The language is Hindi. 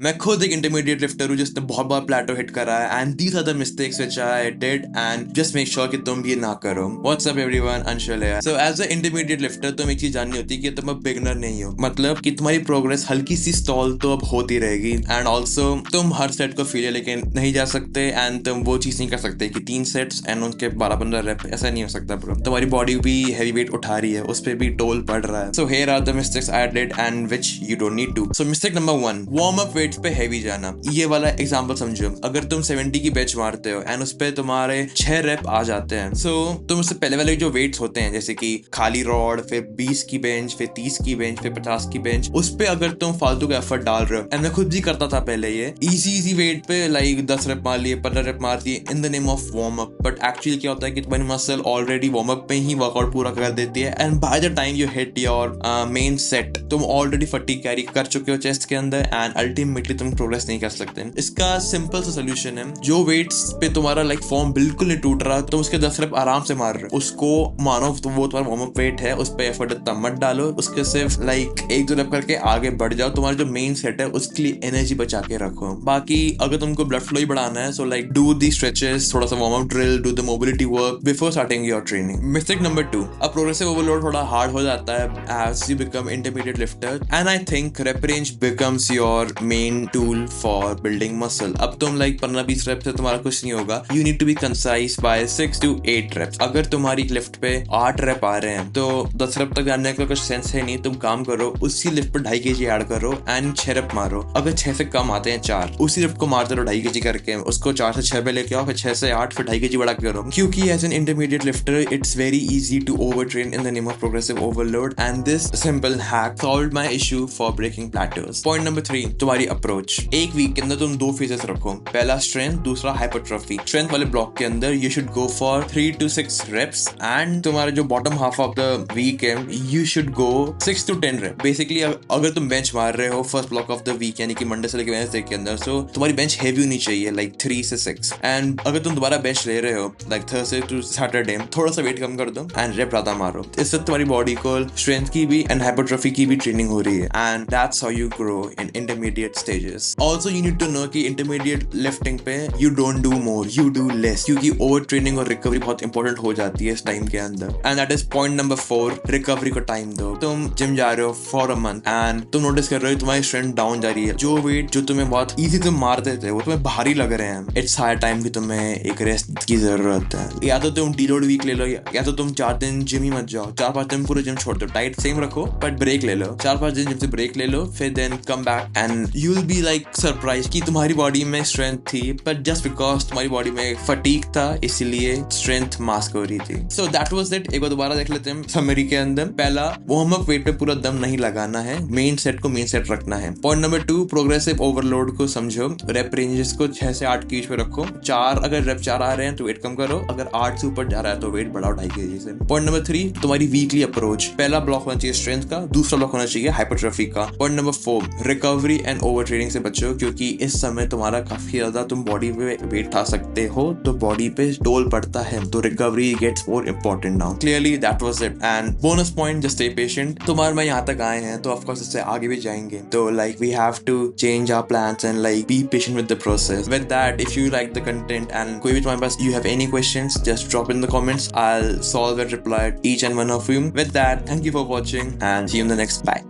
मैं खुद एक इंटरमीडिएट लिफ्टर हूँ जिसने बहुत बार प्लेटो हिट करा है, and these are the mistakes which I did, and just make sure कि तुम भी ये ना करो। व्हाट्स अप एवरीवन, अंशुल है। So as a intermediate lifter तुम एक चीज जाननी होती है कि तुम अब बिगनर नहीं हो, मतलब कि तुम्हारी प्रोग्रेस हल्की सी स्टॉल तो अब होती रहेगी, एंड ऑल्सो तुम हर सेट को फेलियर लेके नहीं जा सकते, एंड तुम वो चीज नहीं कर सकते कि 3 सेट्स एंड उनके 12-15 रेप, ऐसा नहीं हो सकता ब्रो। तुम्हारी बॉडी भी हैवी वेट उठा रही है, उस पर भी टोल पड़ रहा है। So here are the mistakes I did and which you don't need to. So mistake number 1, warm up weights पे हैवी जाना। ये वाला एग्जांपल समझो, अगर तुम 70 की बेंच मारते हो एंड उस पे तुम्हारे 6 रेप आ जाते हैं, सो तुम उससे पहले वाले जो वेट्स होते हैं जैसे कि खाली रॉड, फिर 20 की बेंच, फिर 30 की बेंच, फिर 50 की बेंच, उस पे अगर तुम फालतू का एफर्ट डाल रहे हो, एंड मैं खुद भी करता था पहले, ये इजी वेट पे लाइक 10 रेप मार लिए, 15 रेप मार दिए इन the name of warm up, but actually क्या होता है कि तुम्हारी मसल ऑलरेडी वार्म अप पे ही वर्कआउट पूरा कर देती है, and by the time you hit your main set तुम ऑलरेडी फटीग कैरी कर चुके हो चेस्ट के अंदर, एंड अल्टीमेटली तुम प्रोग्रेस नहीं कर सकते। इसका सिंपल सा सोल्यूशन है, जो वेट्स पे तुम्हारा लाइक फॉर्म बिल्कुल नहीं टूट रहा, तुम उसके 10 रेप आराम से मार रहे हो, उसको मानो तो वो तुम्हारा वार्म अप वेट है, उस पे एफर्ट इतना मत डालो, उसके सिर्फ लाइक 1-2 रेप करके आगे बढ़ जाओ, तुम्हारा जो मेन सेट है उसके लिए एनर्जी बचा के रखो। बाकी अगर तुमको ब्लड फ्लो ही बढ़ाना है, so like do the stretches, थोड़ा सा warm up drill, do the mobility work before starting your training. Mistake number 2, अब प्रोग्रेसिव ओवरलोड थोड़ा हार्ड हो जाता है as you become intermediate lifter, and I think rep range becomes your main tool for building muscle. अब तुम लाइक 15-20 रेप से तुम्हारा कुछ नहीं होगा, you need to be concise by 6 to 8 reps. अगर तुम्हारी लिफ्ट पे 8 रेप आ रहे हैं तो 10 रेप तक जाने का कुछ सेंस है नहीं, तुम काम करो उसी लिफ्ट पर 2.5 kg ऐड करो एंड 6 रेप मारो। अगर 6 से कम आते हैं 4, उसी लिफ्ट को मारते रहो 2.5 kg करके, उसको 4 से 6 पे लेके आओ, फिर 6 से 8, फिर 2.5 kg बढ़ा के करो, क्योंकि as an intermediate lifter it's very easy to over train in the name of progressive overload, and this simple hack solved my issue for breaking plateaus. Point number 3, तुम्हारी अप्रोच। एक वीक के अंदर तुम 2 फेजेस रखो, पहला स्ट्रेंथ, दूसरा हाइपरट्रॉफी। स्ट्रेंथ वाले ब्लॉक के अंदर you should go for 3 to 6 reps, and तुम्हारा जो bottom half of the week है you should go 6 to 10 rep. Basically अगर तुम बेंच मार रहे हो first block of the week यानी कि मंडे से लेकर वेडनेसडे के अंदर, सो तुम्हारी बेंच हैवी होनी चाहिए लाइक 3 से 6, एंड अगर तुम दोबारा बेंच ले रहे हो लाइक थर्सडे टू सैटरडे, थोड़ा सा वेट कम कर दो एंड रेप ज्यादा मारो। इससे तुम्हारी बॉडी को स्ट्रेंथ की भी एंड हाइपरट्रॉफी की भी ट्रेनिंग हो रही है, and that's how you grow in intermediate stages. Also you need to know कि इंटरमीडिएट लिफ्टिंग पे you don't do more, you do less, क्योंकि ओवर ट्रेनिंग और रिकवरी बहुत इंपॉर्टेंट हो जाती है इस टाइम के अंदर, and that is point number 4, recovery को टाइम दो। तुम जिम जा रहे हो फॉर अ मंथ एंड तुम नोटिस कर रहे हो तुम्हारी स्ट्रेंथ डाउन जा रही है, जो वेट जो तुम्हें बहुत इजी तुम मारते थे वो तुम्हें भारी लग रहे हैं, इट्स हाई टाइम कि तुम्हें एक रेस्ट की जरूरत है। या तो तुम डीलोड वीक ले लो, या तो तुम 4 दिन जिम ही मत जाओ, 4-5 दिन पूरे जिम छोड़ दो, डाइट सेम रखो बट ब्रेक ले लो, 4-5 दिन जिम से ब्रेक ले लो, फिर then come back and you will be like surprise कि तुम्हारी बॉडी में स्ट्रेंथ थी, बट जस्ट बिकॉज तुम्हारी बॉडी में फटीग था इसीलिए स्ट्रेंथ मास्क हो रही थी। So that was it. एक बार दोबारा देख लेते हैं समरी के अंदर। पहला, वार्म अप वेट पे पूरा दम नहीं लगाना है, मेन सेट को मेन सेट रखना है। पॉइंट नंबर 2, प्रोग्रेसिव ओवरलोड को समझो, रेप रेंजेस को 6 से 8 के बीच में रखो, 4 अगर रेप 4 आ रहे हैं तो वेट कम करो, अगर 8 से ऊपर जा रहा है तो वेट बढ़ाओ 2.5 kg से। पॉइंट नंबर 3, तुम्हारी वीकली अप्रोच। पहला ब्लॉक होना चाहिए स्ट्रेंथ का, दूसरा ब्लॉक होना चाहिए हाइपरट्रॉफी का। Point number 4, recovery and over training से बचो, क्योंकि इस समय तुम्हारा काफी ज्यादा तुम बॉडी पे वेट उठा सकते हो तो बॉडी पे टोल पड़ता है, तो recovery gets more important now. Clearly that was it, and bonus point, just stay patient. तुम्हारे में यहाँ तक आए हैं तो ऑफ कोर्स इससे आगे भी जाएंगे, तो like we have to change our plans and like be patient with the process. With that, if you like the content and कोई भी तुम्हारे पास you have any questions, just drop in the comments. I'll solve and reply each and one of you. With that, thank you for watching and see you in the next. Bye.